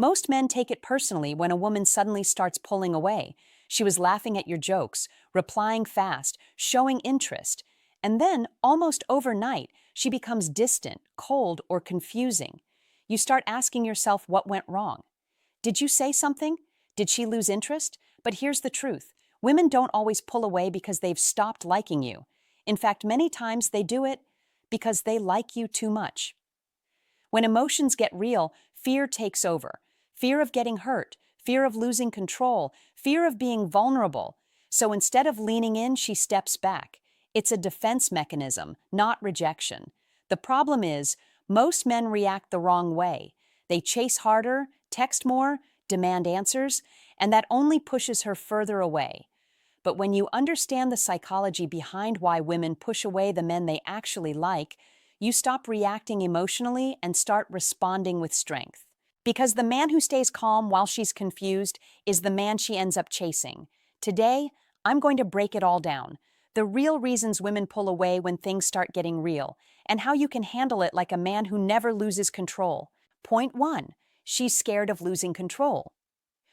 Most men take it personally when a woman suddenly starts pulling away. She was laughing at your jokes, replying fast, showing interest. And then, almost overnight, she becomes distant, cold, or confusing. You start asking yourself what went wrong. Did you say something? Did she lose interest? But here's the truth. Women don't always pull away because they've stopped liking you. In fact, many times they do it because they like you too much. When emotions get real, fear takes over. Fear of getting hurt, fear of losing control, fear of being vulnerable. So instead of leaning in, she steps back. It's a defense mechanism, not rejection. The problem is, most men react the wrong way. They chase harder, text more, demand answers, and that only pushes her further away. But when you understand the psychology behind why women push away the men they actually like, you stop reacting emotionally and start responding with strength. Because the man who stays calm while she's confused is the man she ends up chasing. Today, I'm going to break it all down. The real reasons women pull away when things start getting real, and how you can handle it like a man who never loses control. Point 1. She's scared of losing control.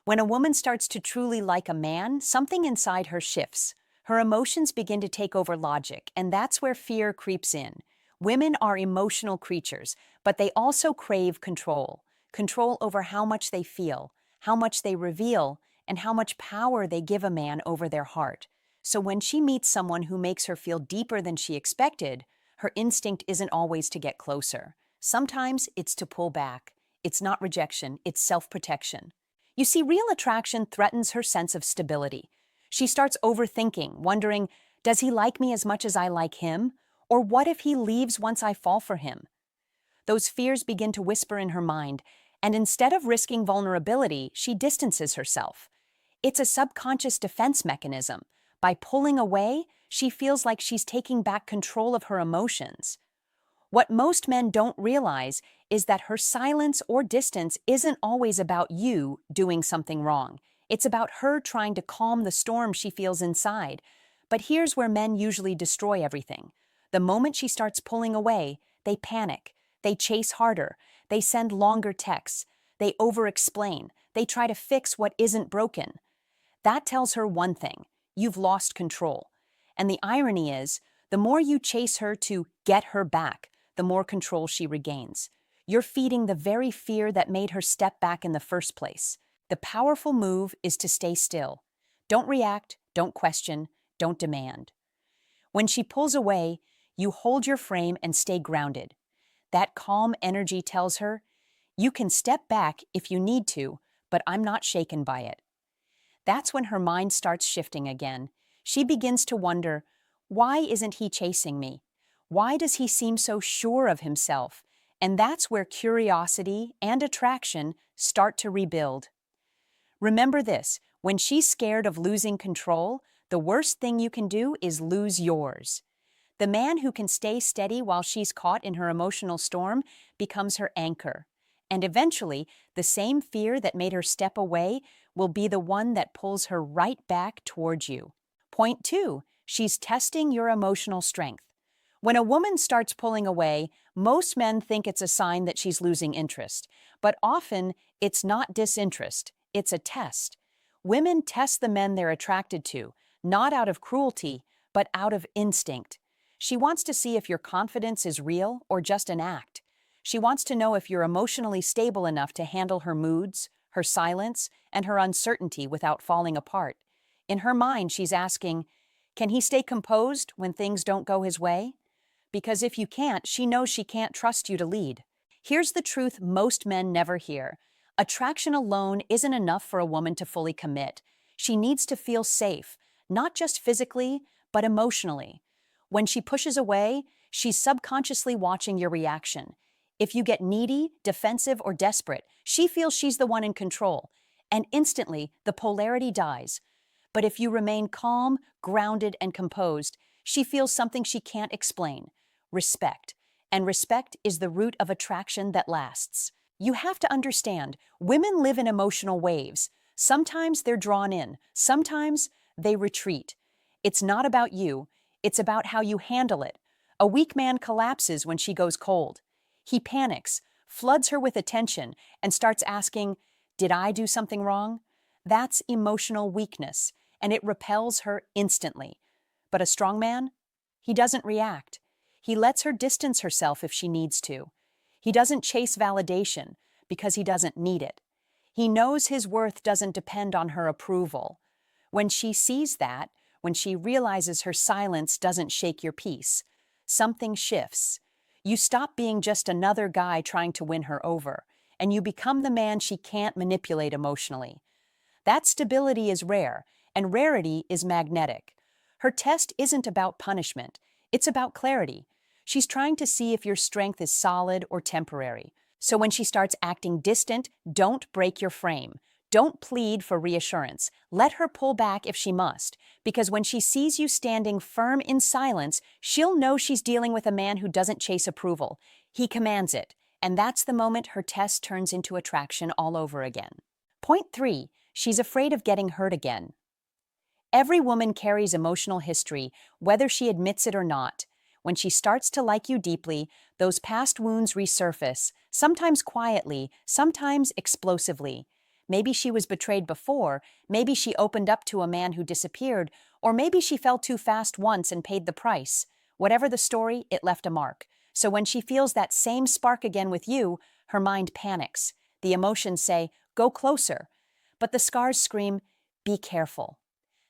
When a woman starts to truly like a man, something inside her shifts. Her emotions begin to take over logic, and that's where fear creeps in. Women are emotional creatures, but they also crave control. Control over how much they feel, how much they reveal, and how much power they give a man over their heart. So when she meets someone who makes her feel deeper than she expected, her instinct isn't always to get closer. Sometimes it's to pull back. It's not rejection, it's self-protection. You see, real attraction threatens her sense of stability. She starts overthinking, wondering, does he like me as much as I like him? Or what if he leaves once I fall for him? Those fears begin to whisper in her mind, and instead of risking vulnerability, she distances herself. It's a subconscious defense mechanism. By pulling away, she feels like she's taking back control of her emotions. What most men don't realize is that her silence or distance isn't always about you doing something wrong. It's about her trying to calm the storm she feels inside. But here's where men usually destroy everything. The moment she starts pulling away, they panic. They chase harder. They send longer texts. They over-explain. They try to fix what isn't broken. That tells her one thing: you've lost control. And the irony is, the more you chase her to get her back, the more control she regains. You're feeding the very fear that made her step back in the first place. The powerful move is to stay still. Don't react, don't question, don't demand. When she pulls away, you hold your frame and stay grounded. That calm energy tells her, you can step back if you need to, but I'm not shaken by it. That's when her mind starts shifting again. She begins to wonder, why isn't he chasing me? Why does he seem so sure of himself? And that's where curiosity and attraction start to rebuild. Remember this, when she's scared of losing control, the worst thing you can do is lose yours. The man who can stay steady while she's caught in her emotional storm becomes her anchor. And eventually, the same fear that made her step away will be the one that pulls her right back towards you. Point 2, she's testing your emotional strength. When a woman starts pulling away, most men think it's a sign that she's losing interest. But often, it's not disinterest, it's a test. Women test the men they're attracted to, not out of cruelty, but out of instinct. She wants to see if your confidence is real or just an act. She wants to know if you're emotionally stable enough to handle her moods, her silence, and her uncertainty without falling apart. In her mind, she's asking, can he stay composed when things don't go his way? Because if you can't, she knows she can't trust you to lead. Here's the truth most men never hear. Attraction alone isn't enough for a woman to fully commit. She needs to feel safe, not just physically, but emotionally. When she pushes away, she's subconsciously watching your reaction. If you get needy, defensive, or desperate, she feels she's the one in control, and instantly the polarity dies. But if you remain calm, grounded, and composed, she feels something she can't explain: respect. And respect is the root of attraction that lasts. You have to understand, women live in emotional waves. Sometimes they're drawn in, sometimes they retreat. It's not about you, it's about how you handle it. A weak man collapses when she goes cold. He panics, floods her with attention, and starts asking, Did I do something wrong? That's emotional weakness, and it repels her instantly. But a strong man? He doesn't react. He lets her distance herself if she needs to. He doesn't chase validation because he doesn't need it. He knows his worth doesn't depend on her approval. When she sees that, when she realizes her silence doesn't shake your peace, something shifts. You stop being just another guy trying to win her over, and you become the man she can't manipulate emotionally. That stability is rare, and rarity is magnetic. Her test isn't about punishment, it's about clarity. She's trying to see if your strength is solid or temporary. So when she starts acting distant, don't break your frame. Don't plead for reassurance. Let her pull back if she must, because when she sees you standing firm in silence, she'll know she's dealing with a man who doesn't chase approval. He commands it, and that's the moment her test turns into attraction all over again. Point 3. She's afraid of getting hurt again. Every woman carries emotional history, whether she admits it or not. When she starts to like you deeply, those past wounds resurface, sometimes quietly, sometimes explosively. Maybe she was betrayed before, maybe she opened up to a man who disappeared, or maybe she fell too fast once and paid the price. Whatever the story, it left a mark. So when she feels that same spark again with you, her mind panics. The emotions say, "Go closer." But the scars scream, "Be careful."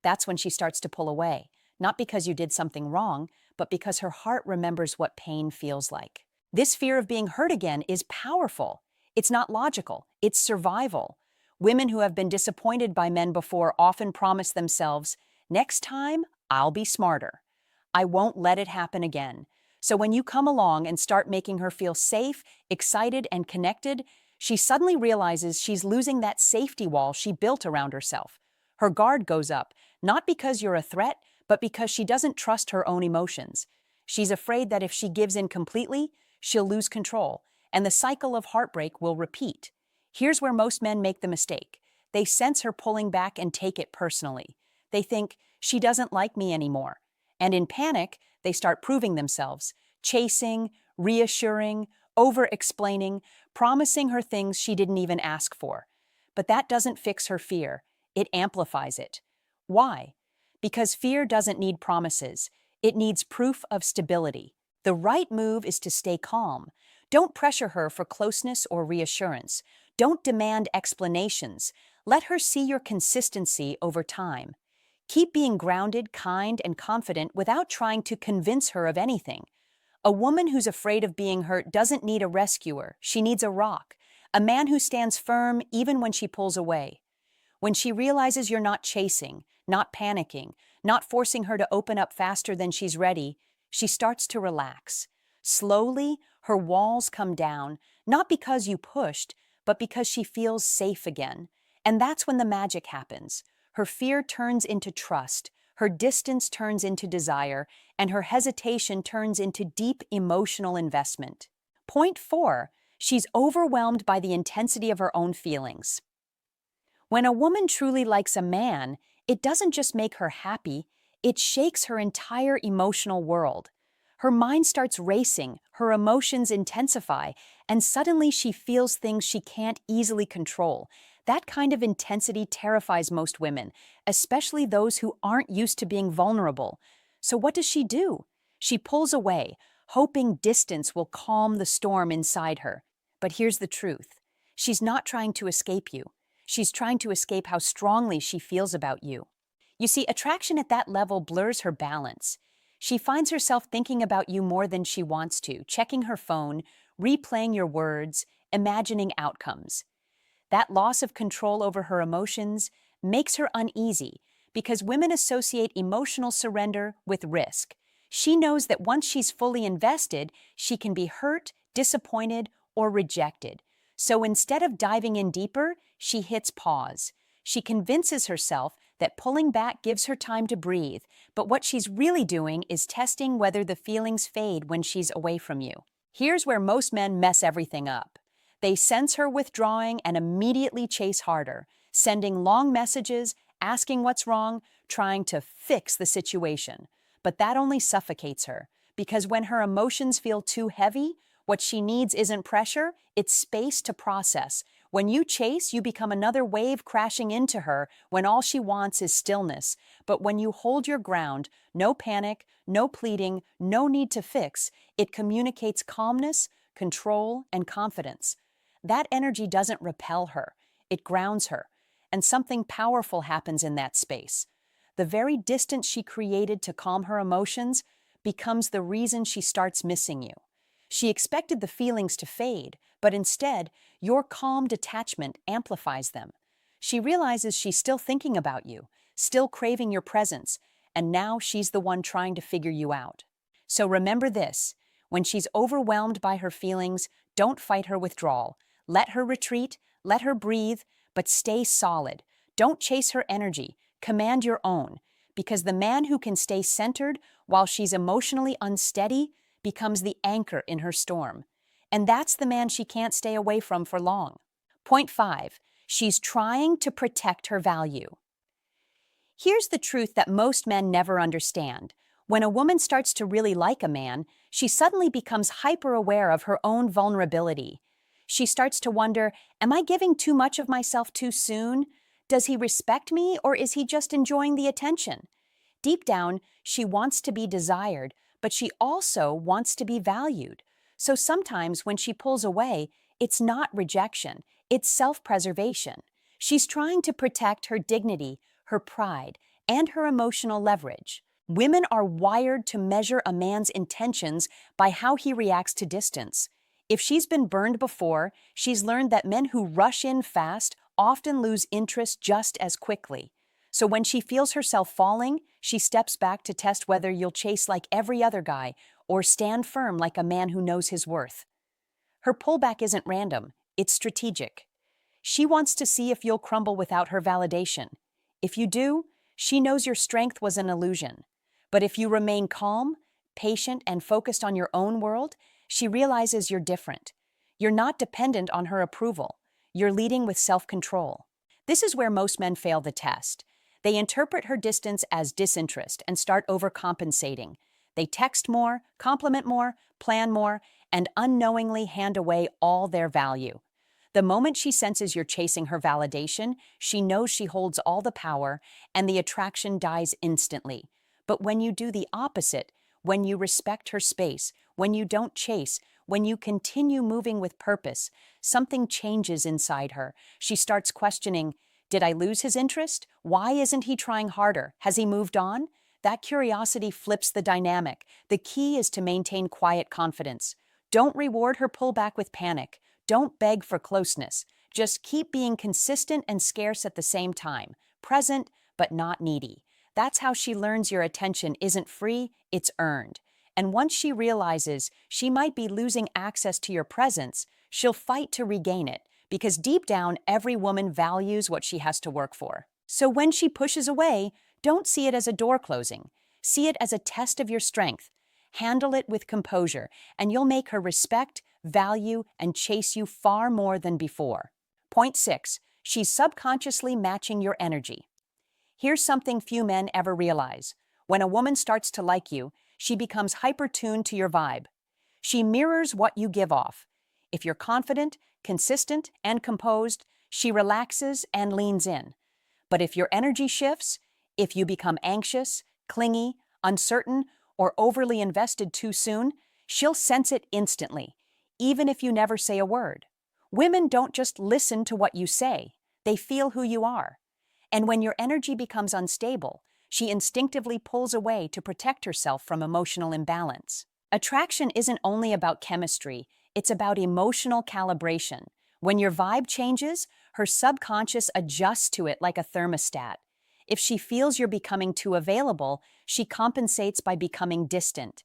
That's when she starts to pull away, not because you did something wrong, but because her heart remembers what pain feels like. This fear of being hurt again is powerful. It's not logical, it's survival. Women who have been disappointed by men before often promise themselves, "Next time, I'll be smarter. I won't let it happen again." So when you come along and start making her feel safe, excited, and connected, she suddenly realizes she's losing that safety wall she built around herself. Her guard goes up, not because you're a threat, but because she doesn't trust her own emotions. She's afraid that if she gives in completely, she'll lose control, and the cycle of heartbreak will repeat. Here's where most men make the mistake. They sense her pulling back and take it personally. They think, "She doesn't like me anymore." And in panic, they start proving themselves, chasing, reassuring, over-explaining, promising her things she didn't even ask for. But that doesn't fix her fear. It amplifies it. Why? Because fear doesn't need promises. It needs proof of stability. The right move is to stay calm. Don't pressure her for closeness or reassurance. Don't demand explanations. Let her see your consistency over time. Keep being grounded, kind, and confident without trying to convince her of anything. A woman who's afraid of being hurt doesn't need a rescuer. She needs a rock, a man who stands firm even when she pulls away. When she realizes you're not chasing, not panicking, not forcing her to open up faster than she's ready, she starts to relax. Slowly, her walls come down, not because you pushed, but because she feels safe again. And that's when the magic happens. Her fear turns into trust, her distance turns into desire, and her hesitation turns into deep emotional investment. Point 4. She's overwhelmed by the intensity of her own feelings. When a woman truly likes a man, it doesn't just make her happy, it shakes her entire emotional world. Her mind starts racing, her emotions intensify, and suddenly she feels things she can't easily control. That kind of intensity terrifies most women, especially those who aren't used to being vulnerable. So what does she do? She pulls away, hoping distance will calm the storm inside her. But here's the truth. She's not trying to escape you. She's trying to escape how strongly she feels about you. You see, attraction at that level blurs her balance. She finds herself thinking about you more than she wants to, checking her phone, replaying your words, imagining outcomes. That loss of control over her emotions makes her uneasy because women associate emotional surrender with risk. She knows that once she's fully invested, she can be hurt, disappointed, or rejected. So instead of diving in deeper, she hits pause. She convinces herself that pulling back gives her time to breathe, but what she's really doing is testing whether the feelings fade when she's away from you. Here's where most men mess everything up. They sense her withdrawing and immediately chase harder, sending long messages, asking what's wrong, trying to fix the situation. But that only suffocates her, because when her emotions feel too heavy, what she needs isn't pressure, it's space to process. When you chase, you become another wave crashing into her when all she wants is stillness. But when you hold your ground, no panic, no pleading, no need to fix, it communicates calmness, control, and confidence. That energy doesn't repel her, it grounds her, and something powerful happens in that space. The very distance she created to calm her emotions becomes the reason she starts missing you. She expected the feelings to fade, but instead, your calm detachment amplifies them. She realizes she's still thinking about you, still craving your presence, and now she's the one trying to figure you out. So remember this: when she's overwhelmed by her feelings, don't fight her withdrawal. Let her retreat, let her breathe, but stay solid. Don't chase her energy, command your own, because the man who can stay centered while she's emotionally unsteady becomes the anchor in her storm. And that's the man she can't stay away from for long. Point 5. She's trying to protect her value. Here's the truth that most men never understand. When a woman starts to really like a man, she suddenly becomes hyper-aware of her own vulnerability. She starts to wonder, am I giving too much of myself too soon? Does he respect me, or is he just enjoying the attention? Deep down, she wants to be desired, but she also wants to be valued. So sometimes when she pulls away, it's not rejection, it's self-preservation. She's trying to protect her dignity, her pride, and her emotional leverage. Women are wired to measure a man's intentions by how he reacts to distance. If she's been burned before, she's learned that men who rush in fast often lose interest just as quickly. So when she feels herself falling, she steps back to test whether you'll chase like every other guy or stand firm like a man who knows his worth. Her pullback isn't random, it's strategic. She wants to see if you'll crumble without her validation. If you do, she knows your strength was an illusion. But if you remain calm, patient, and focused on your own world, she realizes you're different. You're not dependent on her approval. You're leading with self-control. This is where most men fail the test. They interpret her distance as disinterest and start overcompensating. They text more, compliment more, plan more, and unknowingly hand away all their value. The moment she senses you're chasing her validation, she knows she holds all the power, and the attraction dies instantly. But when you do the opposite, when you respect her space, when you don't chase, when you continue moving with purpose, something changes inside her. She starts questioning, did I lose his interest? Why isn't he trying harder? Has he moved on? That curiosity flips the dynamic. The key is to maintain quiet confidence. Don't reward her pullback with panic. Don't beg for closeness. Just keep being consistent and scarce at the same time, present but not needy. That's how she learns your attention isn't free, it's earned. And once she realizes she might be losing access to your presence, she'll fight to regain it, because deep down, every woman values what she has to work for. So when she pushes away, don't see it as a door closing. See it as a test of your strength. Handle it with composure, and you'll make her respect, value, and chase you far more than before. Point 6. She's subconsciously matching your energy. Here's something few men ever realize. When a woman starts to like you, she becomes hyper-tuned to your vibe. She mirrors what you give off. If you're confident, consistent, and composed, she relaxes and leans in. But if your energy shifts, if you become anxious, clingy, uncertain, or overly invested too soon, she'll sense it instantly, even if you never say a word. Women don't just listen to what you say, they feel who you are. And when your energy becomes unstable, she instinctively pulls away to protect herself from emotional imbalance. Attraction isn't only about chemistry, it's about emotional calibration. When your vibe changes, her subconscious adjusts to it like a thermostat. If she feels you're becoming too available, she compensates by becoming distant.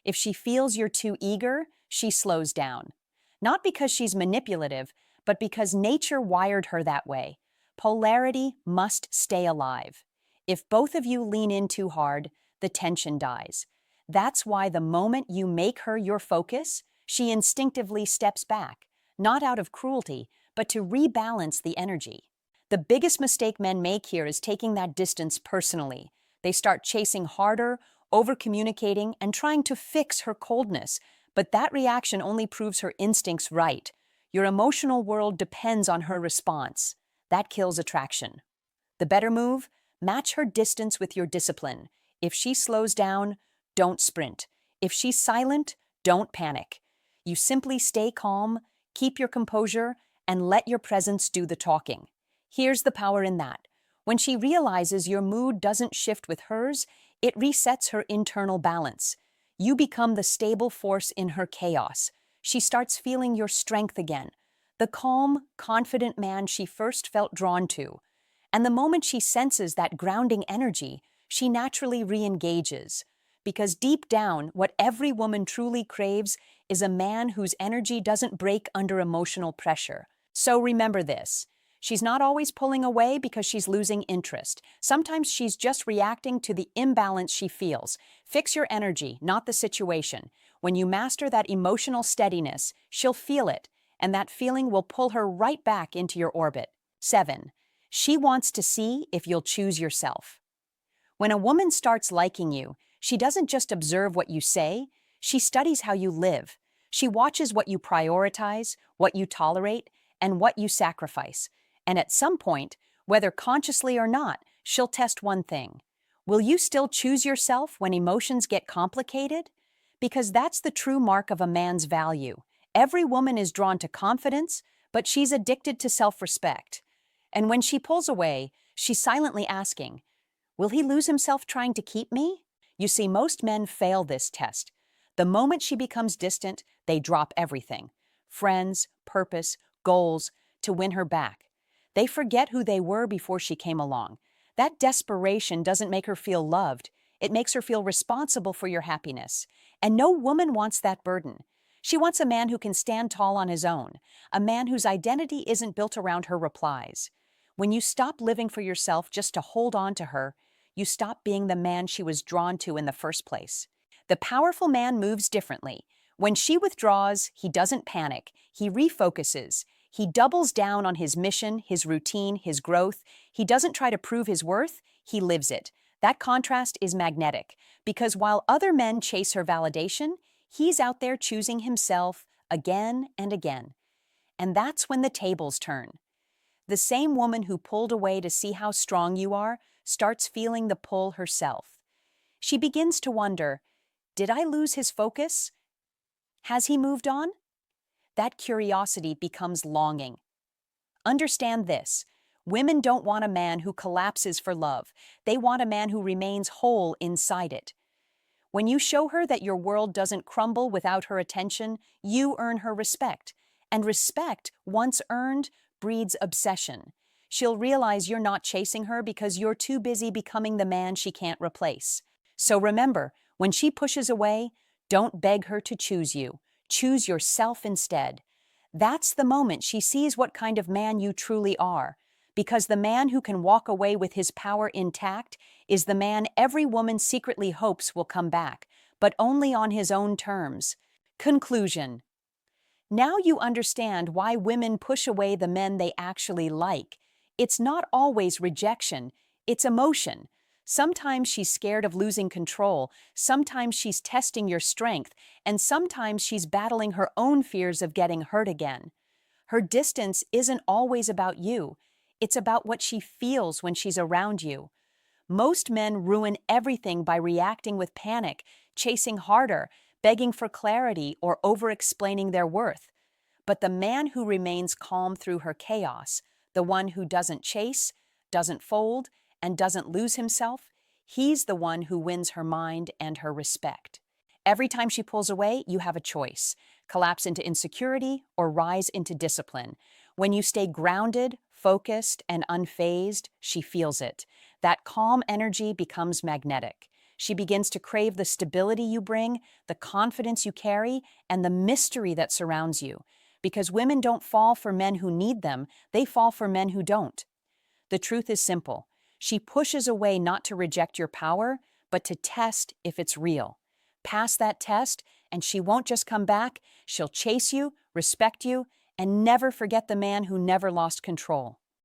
If she feels you're too eager, she slows down. Not because she's manipulative, but because nature wired her that way. Polarity must stay alive. If both of you lean in too hard, the tension dies. That's why the moment you make her your focus, she instinctively steps back, not out of cruelty, but to rebalance the energy. The biggest mistake men make here is taking that distance personally. They start chasing harder, over-communicating, and trying to fix her coldness, but that reaction only proves her instincts right. Your emotional world depends on her response. That kills attraction. The better move? Match her distance with your discipline. If she slows down, don't sprint. If she's silent, don't panic. You simply stay calm, keep your composure, and let your presence do the talking. Here's the power in that. When she realizes your mood doesn't shift with hers, it resets her internal balance. You become the stable force in her chaos. She starts feeling your strength again, the calm, confident man she first felt drawn to. And the moment she senses that grounding energy, she naturally re-engages. Because deep down, what every woman truly craves is a man whose energy doesn't break under emotional pressure. So remember this. She's not always pulling away because she's losing interest. Sometimes she's just reacting to the imbalance she feels. Fix your energy, not the situation. When you master that emotional steadiness, she'll feel it, and that feeling will pull her right back into your orbit. 7. She wants to see if you'll choose yourself. When a woman starts liking you, she doesn't just observe what you say, she studies how you live. She watches what you prioritize, what you tolerate, and what you sacrifice. And at some point, whether consciously or not, she'll test one thing. Will you still choose yourself when emotions get complicated? Because that's the true mark of a man's value. Every woman is drawn to confidence, but she's addicted to self-respect. And when she pulls away, she's silently asking, will he lose himself trying to keep me? You see, most men fail this test. The moment she becomes distant, they drop everything. Friends, purpose, goals, to win her back. They forget who they were before she came along. That desperation doesn't make her feel loved. It makes her feel responsible for your happiness. And no woman wants that burden. She wants a man who can stand tall on his own, a man whose identity isn't built around her replies. When you stop living for yourself just to hold on to her, you stop being the man she was drawn to in the first place. The powerful man moves differently. When she withdraws, he doesn't panic. He refocuses. He doubles down on his mission, his routine, his growth. He doesn't try to prove his worth, he lives it. That contrast is magnetic, because while other men chase her validation, he's out there choosing himself again and again. And that's when the tables turn. The same woman who pulled away to see how strong you are starts feeling the pull herself. She begins to wonder, did I lose his focus? Has he moved on? That curiosity becomes longing. Understand this. Women don't want a man who collapses for love. They want a man who remains whole inside it. When you show her that your world doesn't crumble without her attention, you earn her respect. And respect, once earned, breeds obsession. She'll realize you're not chasing her because you're too busy becoming the man she can't replace. So remember, when she pushes away, don't beg her to choose you. Choose yourself instead. That's the moment she sees what kind of man you truly are, because the man who can walk away with his power intact is the man every woman secretly hopes will come back, but only on his own terms. Conclusion. Now you understand why women push away the men they actually like. It's not always rejection, it's emotion. Sometimes she's scared of losing control, sometimes she's testing your strength, and sometimes she's battling her own fears of getting hurt again. Her distance isn't always about you, it's about what she feels when she's around you. Most men ruin everything by reacting with panic, chasing harder, begging for clarity, or over-explaining their worth. But the man who remains calm through her chaos, the one who doesn't chase, doesn't fold, and doesn't lose himself, he's the one who wins her mind and her respect. Every time she pulls away, you have a choice: collapse into insecurity or rise into discipline. When you stay grounded, focused, and unfazed, she feels it. That calm energy becomes magnetic. She begins to crave the stability you bring, the confidence you carry, and the mystery that surrounds you. Because women don't fall for men who need them, they fall for men who don't. The truth is simple. She pushes away not to reject your power, but to test if it's real. Pass that test, and she won't just come back, she'll chase you, respect you, and never forget the man who never lost control.